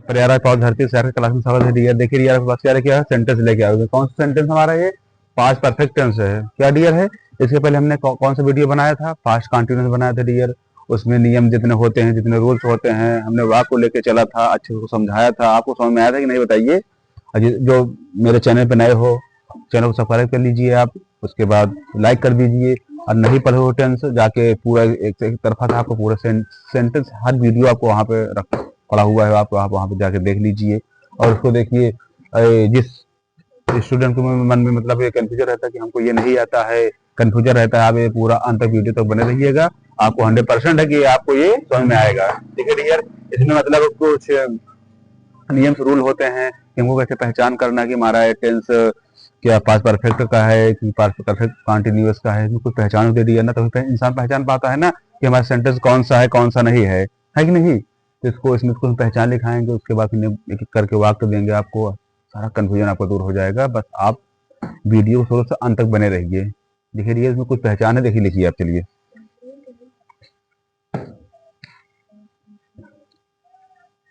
प्यारा पौध धरती शहर क्लास में स्वागत है डियर। देखिए डियर आपके पास क्या लेके आया, सेंटेंस लेके आया। कौन सा सेंटेंस हमारा ये पास्ट परफेक्ट टेंस है क्या डियर है। इसके पहले हमने कौन सा वीडियो बनाया था, पास्ट कंटिन्यूअस बनाया था डियर। उसमें नियम जितने होते हैं, जितने रूल्स होते हैं, हमने वाक को लेके चला था, अच्छे से समझाया था। आपको समझ में आया था कि नहीं बताइए। जो मेरे चैनल पे नए हो, चैनल को सब्सक्राइब कर लीजिए आप, उसके बाद लाइक कर दीजिए। और नहीं पढ़े हो टेंस जाके पूरा एक तरफा था, आपको पूरा सेंटेंस हर वीडियो आपको वहाँ पे पड़ा हुआ है, आप वहाँ पे जाके देख लीजिए। और उसको देखिए, जिस स्टूडेंट के मन में मतलब ये कंफ्यूजन रहता है कि हमको ये नहीं आता है, कंफ्यूजन रहता है, आप ये पूरा अंत तक वीडियो तक बने रहिएगा। आपको 100% है कि आपको ये समझ में आएगा। ठीक है डियर। इसमें मतलब कुछ नियम रूल होते हैं कि हमको कैसे पहचान करना कि हमारा टेंस क्या पास्ट परफेक्ट का है कि पास्ट परफेक्ट कंटिन्यूअस का है। कुछ पहचान दे दिया ना, तभी इंसान पहचान पाता है ना कि हमारा सेंटेंस कौन सा है कौन सा नहीं है कि नहीं। तो इसको इसमें कुछ पहचान लिखाएंगे, उसके बाद एक एक करके वाक्य देंगे, आपको सारा कंफ्यूजन आपको दूर हो जाएगा। बस आप वीडियो को थोड़ा सा अंत तक बने रहिए। देखिए इसमें कुछ पहचान है, देखिए लिखिए आप। चलिए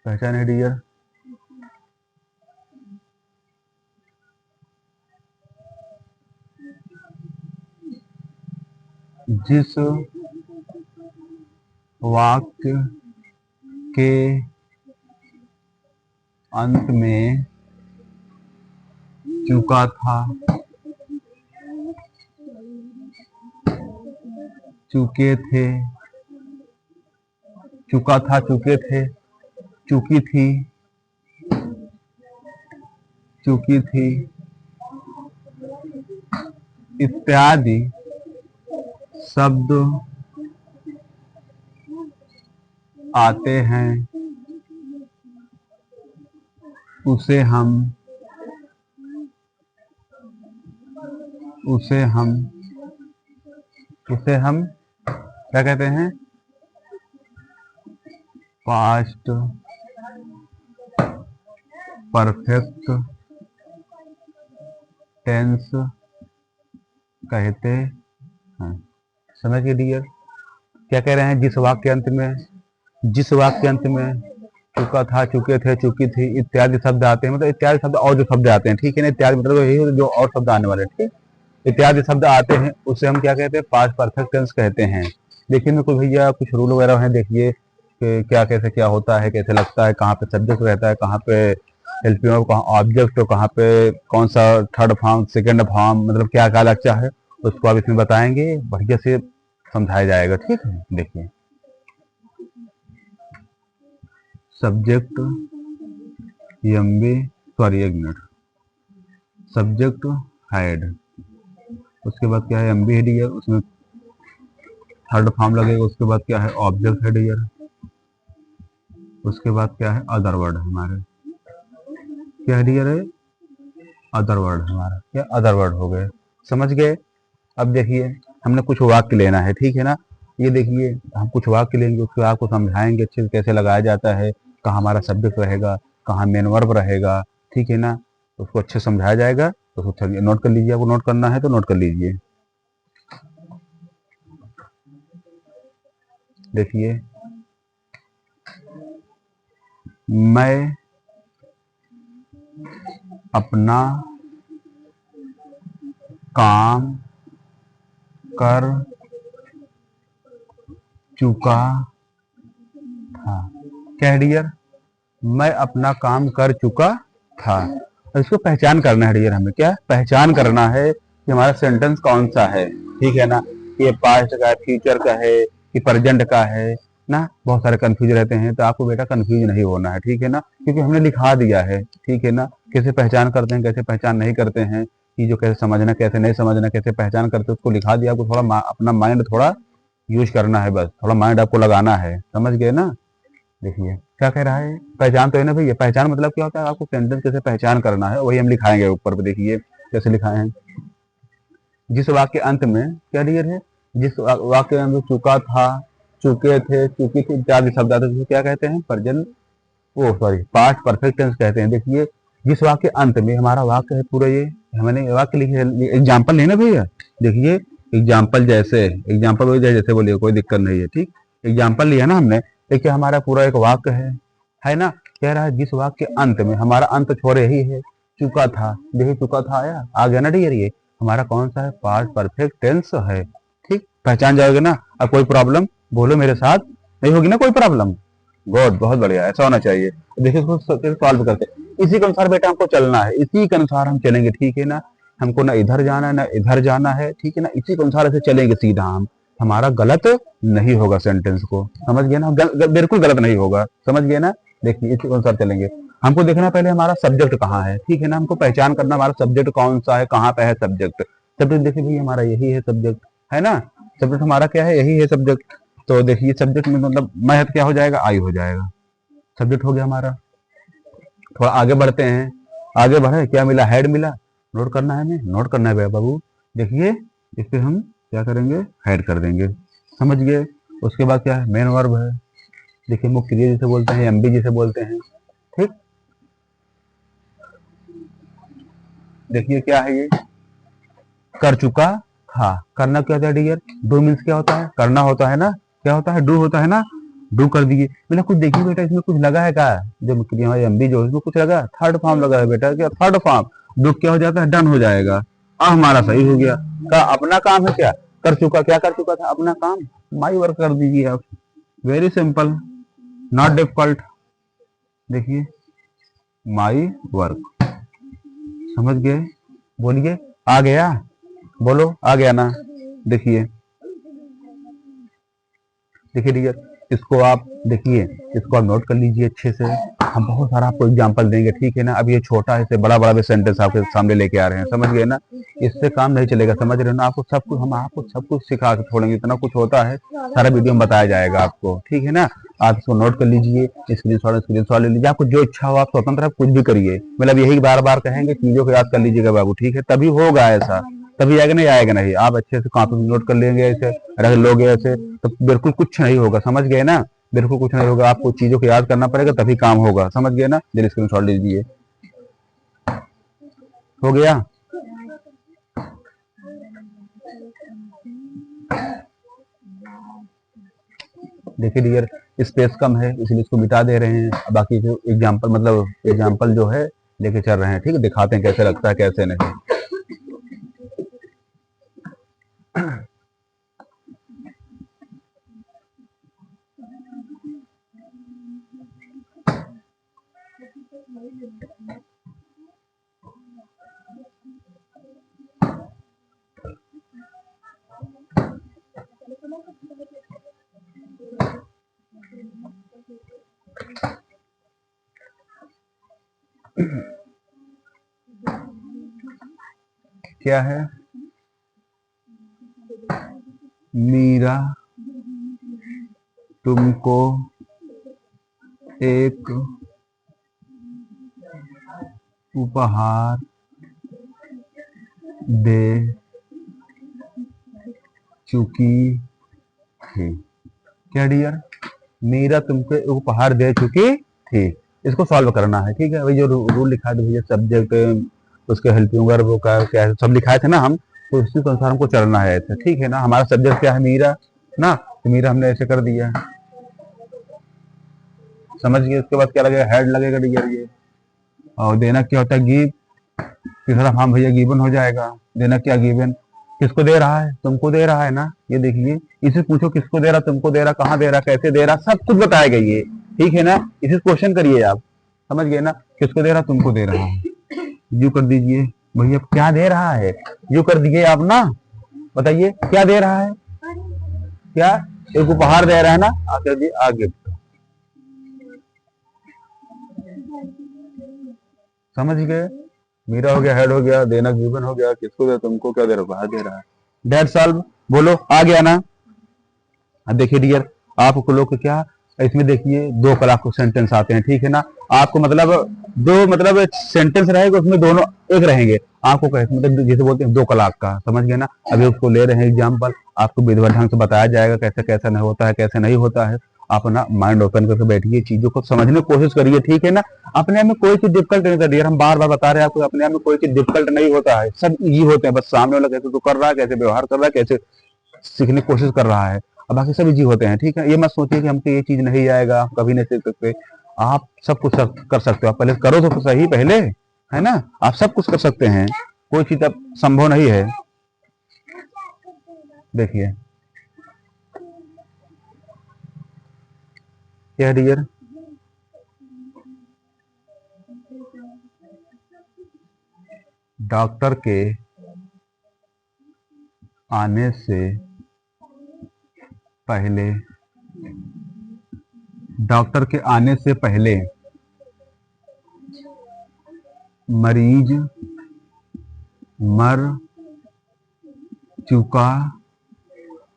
पहचान है डियर, जिस वाक्य के अंत में चुका था, चुके थे, चुका था, चुके थे, चुकी थी, चुकी थी इत्यादि शब्द आते हैं, उसे हम क्या कहते हैं, पास्ट परफेक्ट टेंस कहते हैं। समझिए डियर क्या कह रहे हैं। जिस वाक्य अंत में चुका था, चुके थे, चुकी थी इत्यादि शब्द आते हैं, मतलब इत्यादि शब्द और जो शब्द आते हैं, ठीक है ना। इत्यादि मतलब यही जो और शब्द आने वाले, ठीक। इत्यादि शब्द आते हैं उसे हम क्या कहते हैं, पास्ट परफेक्ट टेंस कहते हैं। देखिए मेरे को भैया कुछ रूल वगैरह हैं, देखिए कि क्या कैसे क्या होता है, कैसे लगता है, कहाँ पे सब्जेक्ट रहता है, कहाँ पे हेल्पिंग वर्ब, कहाँ ऑब्जेक्ट, कहाँ पे कौन सा थर्ड फॉर्म, सेकंड फॉर्म, मतलब क्या क्या लगता है, उसको आप इसमें बताएंगे, बढ़िया से समझाया जाएगा। ठीक है। देखिए सब्जेक्ट एक मिनट, सब्जेक्ट हेड, उसके बाद क्या है एमबी हेड ईयर, उसमें थर्ड फॉर्म लगेगा। उसके बाद क्या है ऑब्जेक्ट हेड ईयर, उसके बाद क्या है अदर वर्ड हमारे, क्या हेड ईयर है अदर वर्ड हमारा, क्या अदर वर्ड हो गए। समझ गए। अब देखिए हमने कुछ वाक्य लेना है, ठीक है ना। ये देखिए हम कुछ वाक्य लेंगे, उसको आपको समझाएंगे अच्छे से कैसे लगाया जाता है, कहाँ हमारा सब्जेक्ट रहेगा, कहाँ मेन वर्ब रहेगा, ठीक है ना। उसको अच्छे समझाया जाएगा। तो उसको चलिए नोट कर लीजिए, आपको नोट करना है तो नोट कर लीजिए। देखिए मैं अपना काम कर चुका था। क्या है डियर, मैं अपना काम कर चुका था। इसको पहचान करना है डियर, हमें क्या पहचान करना है कि हमारा सेंटेंस कौन सा है, ठीक है ना। ये पास्ट का है, फ्यूचर का है, कि प्रेजेंट का है ना। बहुत सारे कंफ्यूज रहते हैं, तो आपको बेटा कंफ्यूज नहीं होना है, ठीक है ना, क्योंकि हमने लिखा दिया है, ठीक है ना। कैसे पहचान करते हैं, कैसे पहचान नहीं करते हैं, कि जो कैसे समझना, कैसे नहीं समझना, कैसे पहचान करते उसको लिखा दिया। आपको थोड़ा अपना माइंड थोड़ा यूज करना है, बस थोड़ा माइंड आपको लगाना है। समझ गए ना। देखिए क्या कह रहा है, पहचान तो है ना भैया। पहचान मतलब क्या होता है, आपको सेंटेंस कैसे पहचान करना है, वही हम लिखाएंगे ऊपर पे। देखिए कैसे लिखाए हैं। जिस वाक्य अंत में क्या डियर है, जिस वाक्य अंत में चुका था, चुके थे, चुकी थी इत्यादि शब्द आते हैं, क्या कहते हैं प्रेजेंट, वो सॉरी पास्ट परफेक्ट टेंस कहते हैं। देखिए जिस वाक्य अंत में, हमारा वाक्य है पूरा ये, हमने वाक्य लिखे, एग्जाम्पल लेना भैया। देखिए एग्जाम्पल जैसे बोलिए, कोई दिक्कत नहीं है, ठीक। एग्जाम्पल लिया ना हमने, देखिए हमारा पूरा एक वाक्य है ना। कह रहा है जिस वाक्य के अंत में हमारा अंत छोर यही है, चुका था, देखिए चुका था आया, आ गया ना डियर, ये हमारा कौन सा है, पास्ट परफेक्ट टेंस है। ठीक, पहचान जाओगे ना। अब कोई प्रॉब्लम बोलो मेरे साथ, नहीं होगी ना कोई प्रॉब्लम। गुड, बहुत बढ़िया, ऐसा होना चाहिए। देखिए इसको सॉल्व करते, इसी के अनुसार बेटा हमको चलना है, इसी के अनुसार हम चलेंगे, ठीक है ना। हमको ना इधर जाना है ना इधर जाना है, ठीक है ना, इसी के अनुसार ऐसे चलेंगे सीधा हम, हमारा गलत नहीं होगा सेंटेंस को, समझ गए ना, बिल्कुल गलत नहीं होगा, समझ गए ना। देखिए इसी के अनुसार चलेंगे। हमको देखना पहले हमारा सब्जेक्ट कहाँ है, ठीक है ना, हमको पहचान करना हमारा सब्जेक्ट कौन सा है, कहाँ पे है सब्जेक्ट। सब्जेक्ट देखिए भाई हमारा यही है सब्जेक्ट, है ना, सब्जेक्ट हमारा क्या है, यही है सब्जेक्ट। तो देखिए सब्जेक्ट में मतलब महत्व क्या हो जाएगा, आई हो जाएगा, सब्जेक्ट हो गया हमारा। थोड़ा आगे बढ़ते हैं, आगे बढ़े, क्या मिला, हेड मिला, नोट करना है, हमें नोट करना है बाबू। देखिए इस पे हम क्या करेंगे, हेड कर देंगे, समझ गए। उसके बाद क्या है, मेन वर्ब है, देखिए मुख्य क्रिया जिसे बोलते हैं, एमबी जिसे बोलते हैं, ठीक। देखिए क्या है ये, कर चुका था, करना क्या होता है डियर, डू मीन्स क्या होता है, करना होता है ना, क्या होता है, डू होता है ना, डू कर दिए। मैंने कुछ देखिए बेटा इसमें कुछ लगा है क्या, जो हमारी एमबी जो इसमें कुछ लगा, थर्ड फॉर्म लगा है बेटा, क्या थर्ड फॉर्म, डू क्या हो जाता है, डन हो जाएगा। हमारा सही हो गया, का अपना काम है क्या, कर चुका, क्या कर चुका था, अपना काम, माई वर्क कर दीजिए आप, वेरी सिंपल, नॉट डिफिकल्ट। देखिए माई वर्क, समझ गए, बोलिए आ गया, बोलो आ गया ना। देखिए देखिए डियर, इसको आप देखिए, इसको आप नोट कर लीजिए अच्छे से, हम बहुत सारा आपको एग्जांपल देंगे, ठीक है ना। अब ये छोटा है, बड़ा बड़ा भी सेंटेंस आपके सामने लेके आ रहे हैं, समझ गए ना, इससे काम नहीं चलेगा, समझ रहे हो ना। आपको सब कुछ, हम आपको सब कुछ सिखा के छोड़ेंगे, इतना कुछ होता है, सारा वीडियो में बताया जाएगा आपको, ठीक है ना। आप इसको नोट कर लीजिए, स्क्रीन शॉट ले लीजिए, आपको जो इच्छा हो आप स्वतंत्र आप कुछ भी करिए, मतलब यही बार बार कहेंगे, चीजों को याद कर लीजिएगा बाबू, ठीक है, तभी होगा ऐसा, तभी आएगा, नहीं आएगा नहीं, आप अच्छे से कॉपी में नोट कर लेंगे, ऐसे रख लोगे ऐसे, तो बिल्कुल कुछ नहीं होगा, समझ गए ना, बिल्कुल कुछ नहीं होगा, आपको चीजों को याद करना पड़ेगा तभी काम होगा, समझ गए ना। जल्दी स्क्रीनशॉट लीजिए, हो गया। देखिए डियर स्पेस कम है इसलिए इसको मिटा दे रहे हैं, बाकी जो एग्जांपल मतलब एग्जांपल जो है लेके चल रहे हैं, ठीक है, दिखाते हैं कैसे लगता है कैसे नहीं। क्या है, मीरा तुमको एक उपहार दे चुकी थी। क्या डियर, मीरा तुमको एक उपहार दे चुकी थी, इसको सॉल्व करना है, ठीक है। वही जो रूल लिखा है भैया, सब्जेक्ट उसके हेल्पिंग वर्ब का क्या सब लिखाए थे ना हम, तो उसी के अनुसार हमको चलना है ऐसे, ठीक है ना। हमारा सब्जेक्ट क्या है, मीरा ना, तो मीरा हमने ऐसे कर दिया, समझ गए। उसके बाद क्या लगेगा, हेड लगेगा डियर ये, और देना क्या होता है, गिव, तीसरा फॉर्म भैया गिवन हो जाएगा। देना क्या, गिवन, किसको दे रहा है, तुमको दे रहा है ना, ये देखिए, इसे पूछो किसको दे रहा, तुमको दे रहा, कहाँ दे रहा, कैसे दे रहा, सब कुछ बताएगा ये, ठीक है ना। इसे क्वेश्चन करिए आप, समझ गए ना, किसको दे रहा, तुमको दे रहा है, यू कर दीजिए भैया, क्या दे रहा है, यू कर दीजिए आप ना, बताइए क्या दे रहा है, क्या एक उपहार दे रहा है ना, आकर जी आगे, समझ गए। मीरा हो गया, हेड हो गया, देना गिवन हो गया, किसको दे, तुमको क्या दे रहा, उपहार दे रहा है, डेट सॉल्व, बोलो आ गया ना। अब देखिए डियर, आपको लोग क्या, इसमें देखिए दो कलाक को सेंटेंस आते हैं, ठीक है ना। आपको मतलब दो मतलब सेंटेंस रहेगा उसमें दोनों एक रहेंगे, आपको कैसे मतलब जैसे बोलते हैं 2 कलाक का, समझ गए ना। अभी उसको ले रहे हैं एग्जाम्पल, आपको विधिवत ढंग से बताया जाएगा कैसे कैसे नहीं होता है, कैसे नहीं होता है। आप ना माइंड ओपन करके बैठिए, चीजों को समझने की कोशिश करिए, ठीक है ना। अपने आप में कोई चीज डिफिकल्ट नहीं कर, हम बार बार बता रहे हैं आपको, अपने आप में कोई चीज डिफिकल्ट नहीं होता है, सब इजी होते हैं, बस सामने वाला कैसे तो कर रहा है, कैसे व्यवहार कर रहा है, कैसे सीखने की कोशिश कर रहा है, अब बाकी सब इजी होते हैं, ठीक है। ये मत सोचिए कि हमको ये चीज नहीं आएगा, हम कभी नहीं सीख सकते। आप सब कुछ कर सकते हो। आप पहले करो तो सही पहले, है ना। आप सब कुछ कर सकते हैं, कोई चीज अब संभव नहीं है। देखिए क्या डियर, डॉक्टर के आने से पहले, डॉक्टर के आने से पहले मरीज मर चुका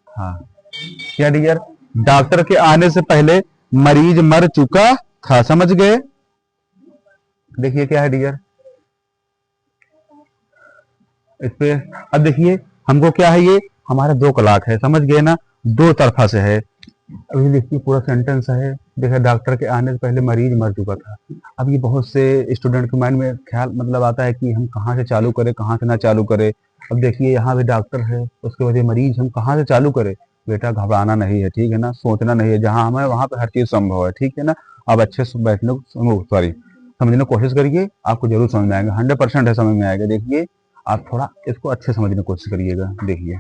था। क्या डियर, डॉक्टर के आने से पहले मरीज मर चुका था, समझ गए। देखिए क्या है डियर इस पे। अब देखिए हमको क्या है, ये हमारा 2 कलाक है, समझ गए ना, 2 तरफा से है। अभी देखिए पूरा सेंटेंस है। देखिए डॉक्टर के आने से पहले मरीज मर चुका था। अब ये बहुत से स्टूडेंट के माइंड में ख्याल मतलब आता है कि हम कहाँ से चालू करें, कहाँ से ना चालू करें। अब देखिए यहाँ पे डॉक्टर है, उसके बाद ये मरीज, हम कहाँ से चालू करें। बेटा घबराना नहीं है, ठीक है ना, सोचना नहीं है, जहाँ हम है वहाँ पे हर चीज संभव है, ठीक है ना। अब अच्छे से बैठने सॉरी समझने की कोशिश करिए, आपको जरूर समझ में आएगा, 100% है समझ में आएगा। देखिए आप थोड़ा इसको अच्छे समझने की कोशिश करिएगा। देखिए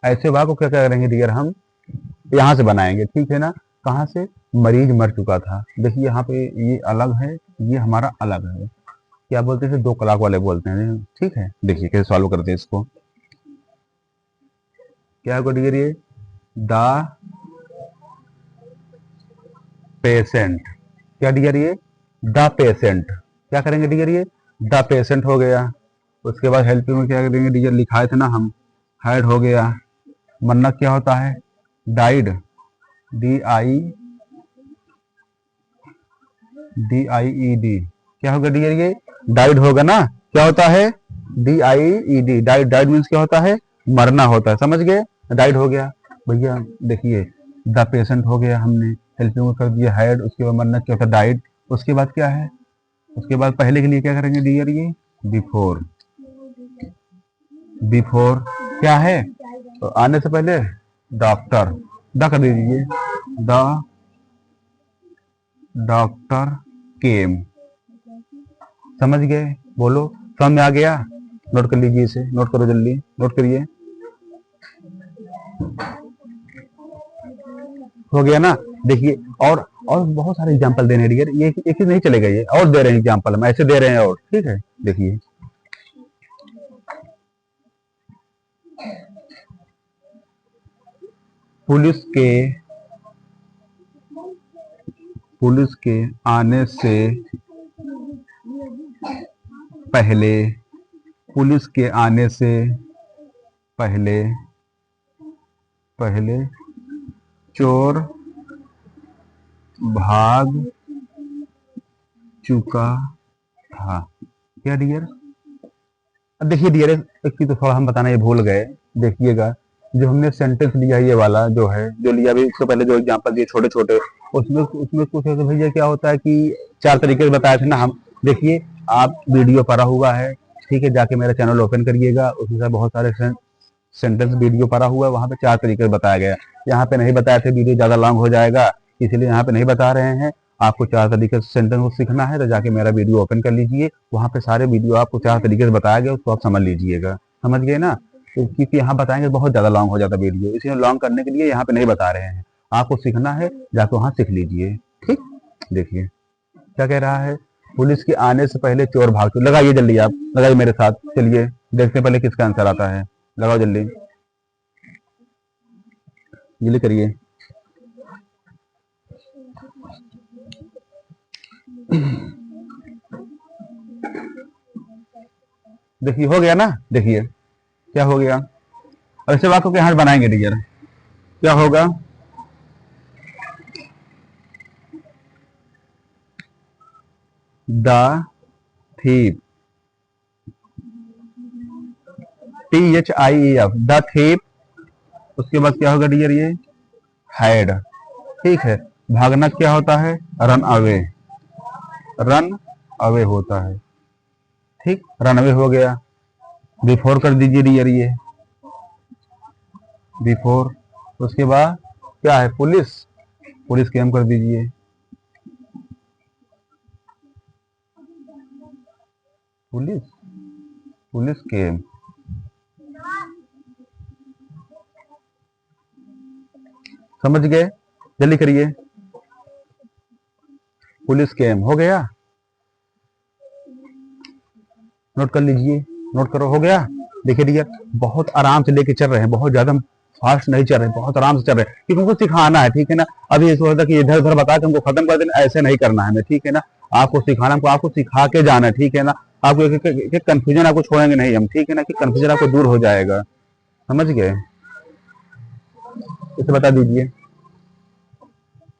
ऐसे वाक्य को क्या करेंगे डियर, हम यहाँ से बनाएंगे, ठीक है ना। कहाँ से, मरीज मर चुका था। देखिए यहाँ पे ये अलग है, ये हमारा अलग है। क्या बोलते हैं, 2 कलाक वाले बोलते हैं, ठीक है। देखिए कैसे सॉल्व करते हैं इसको। क्या होगा डियर, ये द पेशेंट, क्या डियर ये द पेशेंट, क्या करेंगे डियर, ये द पेशेंट हो गया। उसके बाद हेल्पिंग में क्या करेंगे डियर, लिखाए थे ना हम, हैड हो गया। मरना क्या होता है, डाइड, DIED, क्या होगा डियर, ये डाइड होगा ना। क्या होता है, DIED, डाइड, डाइड मीन्स क्या होता है, मरना होता है, समझ गए। डाइड हो गया भैया। देखिए द पेशेंट हो गया, हमने हेल्पिंग में कर दिया हैड, उसके बाद मरना क्या होता है, डाइड। उसके बाद क्या है, उसके बाद पहले के लिए क्या करेंगे डियर, ये बिफोर, बिफोर क्या है, तो आने से पहले डॉक्टर, द कर दीजिए, द डॉक्टर केम, समझ गए। बोलो समझ में आ गया, नोट कर लीजिए इसे, नोट करो जल्दी, नोट करिए। हो गया ना। देखिए और बहुत सारे एग्जांपल देने डियर, ये एक ही नहीं चलेगा, ये और दे रहे हैं एग्जांपल, हम ऐसे दे रहे हैं और, ठीक है। देखिए पुलिस के, पुलिस के आने से पहले, पुलिस के आने से पहले, पहले चोर भाग चुका था। क्या डियर, अब देखिए डियर एक चीज तो थोड़ा हम बताना ये भूल गए। देखिएगा जो हमने सेंटेंस लिया ये वाला जो है, जो लिया अभी इससे पहले जो एग्जांपल दिए छोटे छोटे, उसमें उसमें कुछ है तो भैया क्या होता है कि 4 तरीके से बताए थे ना हम। देखिए आप वीडियो पड़ा हुआ है, ठीक है, जाके मेरा चैनल ओपन करिएगा, उसमें बहुत सारे सेंटेंस वीडियो पड़ा हुआ है, वहां पे 4 तरीके से बताया गया। यहाँ पे नहीं बताया थे, वीडियो ज्यादा लॉन्ग हो जाएगा, इसलिए यहाँ पे नहीं बता रहे हैं। आपको 4 तरीके से सेंटेंस को सीखना है तो जाके मेरा वीडियो ओपन कर लीजिए, वहां पे सारे वीडियो आपको 4 तरीके से बताया गया, उसको आप समझ लीजिएगा, समझ गए ना। तो क्योंकि यहाँ बताएंगे बहुत ज्यादा लॉन्ग हो जाता वीडियो, इसलिए लॉन्ग करने के लिए यहाँ पे नहीं बता रहे हैं। आपको सीखना है, जाके वहां सीख लीजिए, ठीक। देखिए क्या कह रहा है, पुलिस के आने से पहले चोर भाग चुका, लगाइए जल्दी, आप लगाइए मेरे साथ, चलिए देखते पहले किसका आंसर आता है, लगाओ जल्दी, जल्दी करिए। देखिए हो गया ना। देखिए क्या हो गया, और ऐसे वाक्यों के यहाँ बनाएंगे डियर, क्या होगा, the thief, THIEF, the thief. उसके बाद क्या होगा डियर, ये हाइड, ठीक है। भागना क्या होता है, रन अवे, रन अवे होता है, ठीक, रन अवे हो गया। बिफोर कर दीजिए डियर, ये बिफोर। उसके बाद क्या है, पुलिस, पुलिस केम कर दीजिए, पुलिस पुलिस केम, समझ गए? जल्दी करिए। पुलिस केम हो गया, नोट कर लीजिए, नोट करो, हो गया। देखिए डियर, बहुत आराम से लेके चल रहे हैं, बहुत ज्यादा फास्ट नहीं चल रहे, बहुत आराम से चल रहे हैं, क्योंकि हमको सिखाना है, ठीक है ना। अभी इस वजह कि इधर उधर बता के हमको खत्म कर देना, ऐसे नहीं करना है हमें, ठीक है ना। आपको सिखाना, हमको आपको सिखा के जाना है, ठीक है ना। आपको एक कंफ्यूजन आपको छोड़ेंगे नहीं हम, ठीक है ना, कि कंफ्यूजन आपको दूर हो जाएगा, समझ गए? इसे बता दीजिए।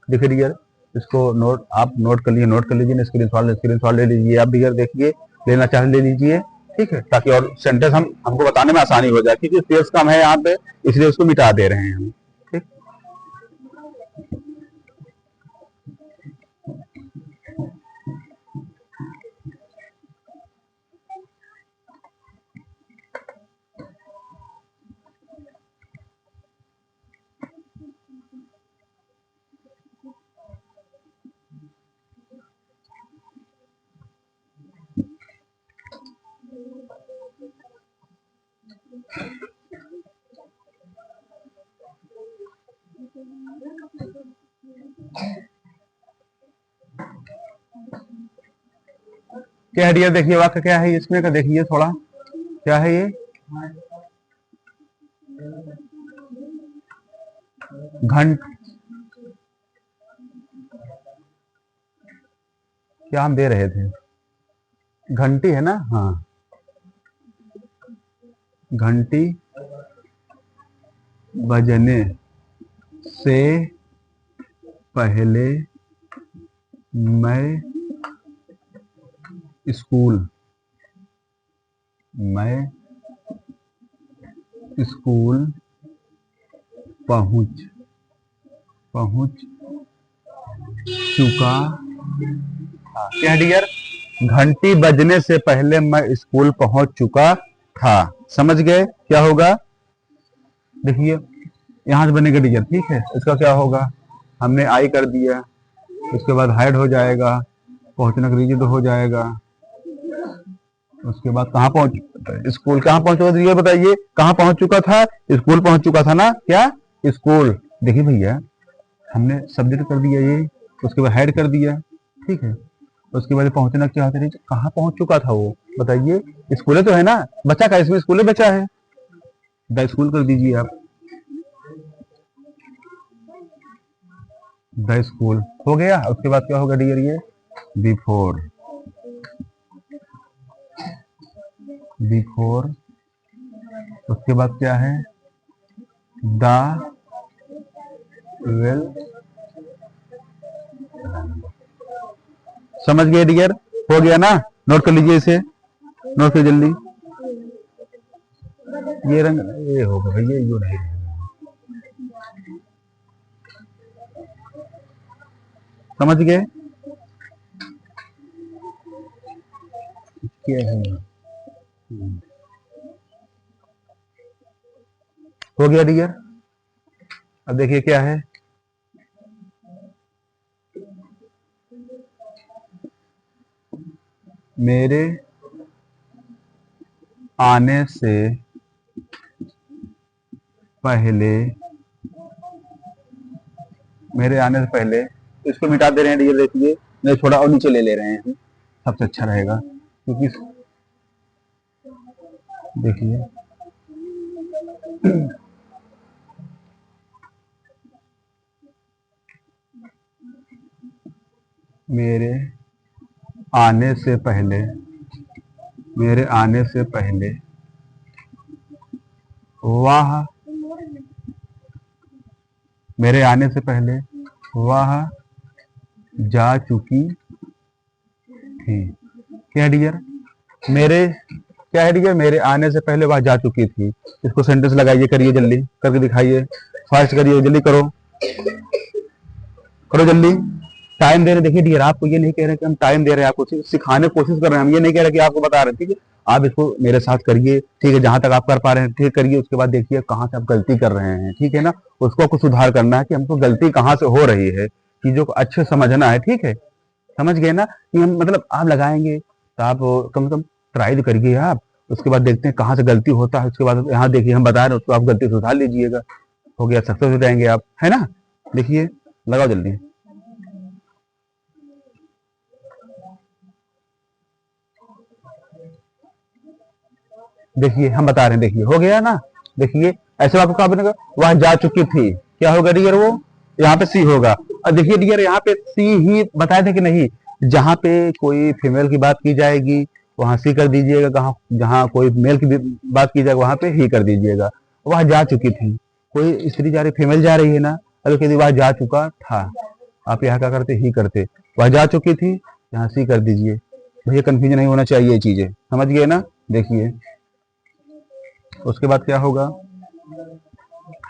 देखिए डियर, इसको नोट आप नोट कर लीजिए, नोट कर लीजिए, स्क्रीन शॉट ले लीजिए आप डियर, देखिए, लेना चाहे ले लीजिए, ठीक है, ताकि और सेंटेंस हमको बताने में आसानी हो जाए, क्योंकि स्पेस कम है यहाँ पे, इसलिए उसको मिटा दे रहे हैं हम, ठीक। क्या है डियर, देखिए वाक्य क्या है इसमें का, देखिए थोड़ा क्या है ये, घंट, क्या हम दे रहे थे, घंटी है ना, हाँ, घंटी बजने से पहले मैं स्कूल पहुंच चुका था। क्या डियर, घंटी बजने से पहले मैं स्कूल पहुंच चुका था, समझ गए? क्या होगा, देखिए यहां से बनेगा डियर, ठीक है। इसका क्या होगा, हमने आई कर दिया, उसके बाद हाइड हो जाएगा, पहुंचना रिजिड हो जाएगा, उसके बाद कहाँ पहुंच, स्कूल कहाँ पहुंचा, ये बताइए, कहाँ पहुंच चुका था, स्कूल पहुंच चुका था ना, क्या स्कूल। देखिए भैया, हमने सब्जेक्ट कर दिया ये, उसके बाद हेड कर दिया, ठीक है, उसके बाद पहुंचना क्या होता है, कहाँ पहुंच चुका था वो, बताइए, स्कूल तो है ना, बच्चा का इसमें स्कूल बचा है, द स्कूल कर दीजिए आप, द स्कूल हो गया। उसके बाद क्या होगा डियर, ये बिफोर उसके बाद क्या है, द वेल, समझ गए डियर, हो गया ना, नोट कर लीजिए इसे, नोट कर जल्दी, ये रंग ये होगा भैया, ये नहीं, समझ गए? क्या है, हो गया डियर। अब देखिए क्या है, मेरे आने से पहले, इसको मिटा दे रहे हैं डियर, देखिए नहीं, थोड़ा और नीचे ले ले रहे हैं, सबसे अच्छा रहेगा, क्योंकि देखिए मेरे आने से पहले वह मेरे आने से पहले वह जा चुकी थी। क्या है डियर, मेरे आने से पहले वह जा चुकी थी। इसको सेंटेंस लगाइए, करिए जल्दी करके दिखाइए, फास्ट करिए, जल्दी करो, करो जल्दी, टाइम दे रहे। देखिए डियर, आपको ये नहीं कह रहे कि हम टाइम दे रहे हैं, आपको सिखाने की कोशिश कर रहे हैं, हम ये नहीं कह रहे कि आपको बता रहे हैं, ठीक है। आप इसको मेरे साथ करिए, ठीक है, जहां तक आप कर पा रहे हैं, ठीक करिए, उसके बाद देखिए कहाँ से आप गलती कर रहे हैं, ठीक है ना। उसको आपको सुधार करना है कि हमको गलती कहाँ से हो रही है, चीजों को अच्छे समझना है, ठीक है, समझ गए ना। कि हम मतलब आप लगाएंगे तो आप कम से कम ट्राई तो करिए आप, उसके बाद देखते हैं कहाँ से गलती होता है, उसके बाद यहाँ देखिए हम बता रहे हैं, उसको आप गलती सुधार लीजिएगा, हो गया, सक्सेस हो जाएंगे आप, है ना। देखिए लगाओ जल्दी। देखिए हम बता रहे हैं, देखिए हो गया ना। देखिए ऐसे आपको क्या बनेगा, वहां जा चुकी थी, क्या होगा डियर, वो यहाँ पे सी होगा। और देखिए डियर यहाँ पे सी ही बताए थे कि नहीं, जहाँ पे कोई फीमेल की बात की जाएगी वहां सी कर दीजिएगा, कहाँ जहाँ कोई मेल की बात की जाएगी वहां पे ही कर दीजिएगा। वहां जा चुकी थी, कोई स्त्री जा रही, फीमेल जा रही है ना, अगर कहती वहां जा चुका था, आप यहाँ क्या करते, ही करते, वह जा चुकी थी, यहाँ सी कर दीजिए। भैया कंफ्यूजन नहीं होना चाहिए, ये चीजें समझ गए ना। देखिए उसके बाद क्या होगा,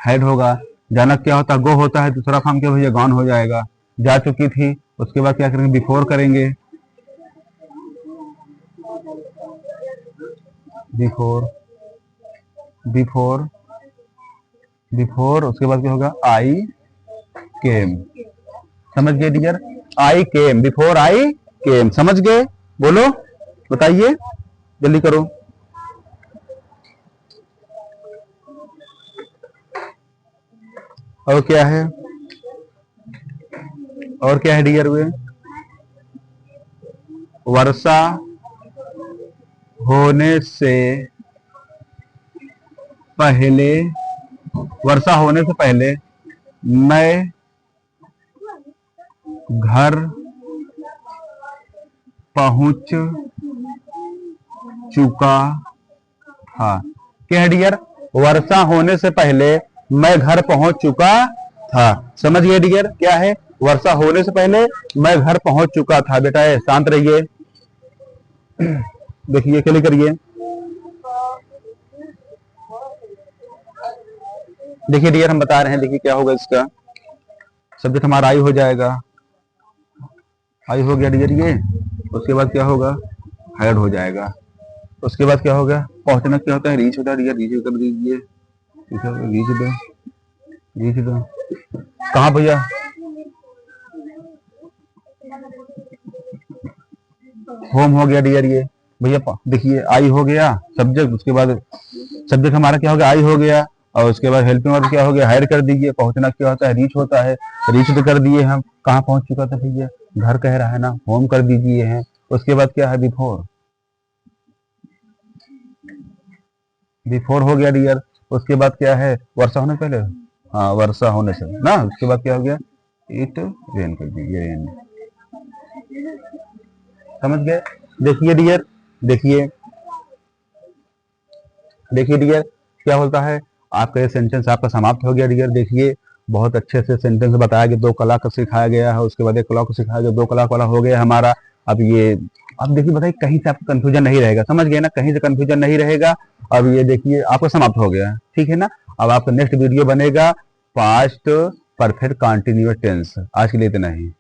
हेड होगा, जाना क्या होता है, गो होता है, दूसरा फॉर्म क्या भैया, गॉन हो जाएगा। जा चुकी थी, उसके बाद क्या करेंगे, बिफोर करेंगे, बिफोर, बिफोर, बिफोर, उसके बाद क्या होगा, आई केम। समझ गए dear, I came, before I केम, समझ गए, बोलो बताइए, जल्दी करो। और क्या है, और क्या है डियर, वे वर्षा होने से पहले, वर्षा होने से पहले मैं घर पहुंच चुका था। क्या है डियर, वर्षा होने से पहले मैं घर पहुंच चुका था। समझ गए डियर, क्या है, वर्षा होने से पहले मैं घर पहुंच चुका था। बेटा शांत रहिए, देखिए क्लियर करिए। देखिए डियर हम बता रहे हैं, देखिए क्या होगा, इसका सब्जेक्ट हमारा आई हो जाएगा, आई हो गया डियर ये। उसके बाद क्या होगा, हायर्ड हो जाएगा। उसके बाद क्या होगा, पहुंचना क्या होता है, रीच होता है डियर, रीच कर दीजिए, रीच दो, रीच दो, कहाँ भैया, होम हो गया डियर ये भैया। देखिए आई हो गया सब्जेक्ट, उसके बाद सब्जेक्ट हमारा क्या हो गया, आई हो गया, और उसके बाद हेल्पिंग वर्ब क्या हो गया, हायर कर दीजिए। पहुंचना क्या होता है, रीच होता है, रीच तो कर दिए हम, कहाँ पहुंच चुका था भैया, घर कह रहा है ना, होम कर दीजिए हैं। उसके बाद क्या है, बिफोर, बिफोर हो गया डियर। उसके बाद क्या है, वर्षा होने पहले, हाँ वर्षा होने से ना, उसके बाद क्या हो गया, इट रेन कर दीजिए, रेन। समझ गए। देखिए डियर, देखिए, देखिए डियर क्या होता है, आपका ये सेंटेंस आपका समाप्त हो गया डियर। देखिए बहुत अच्छे से सेंटेंस बताया गया, 2 कला का सिखाया गया है, उसके बाद 1 कला को सिखाया गया, 2 कला वाला हो गया हमारा। अब ये, अब देखिए बताइए कहीं से आपको कंफ्यूजन नहीं रहेगा, समझ गए ना, कहीं से कंफ्यूजन नहीं रहेगा। अब ये देखिए आपको समाप्त हो गया, ठीक है ना। अब आपका नेक्स्ट वीडियो बनेगा पास्ट परफेक्ट कंटिन्यूअस टेंस। आज के लिए इतना ही।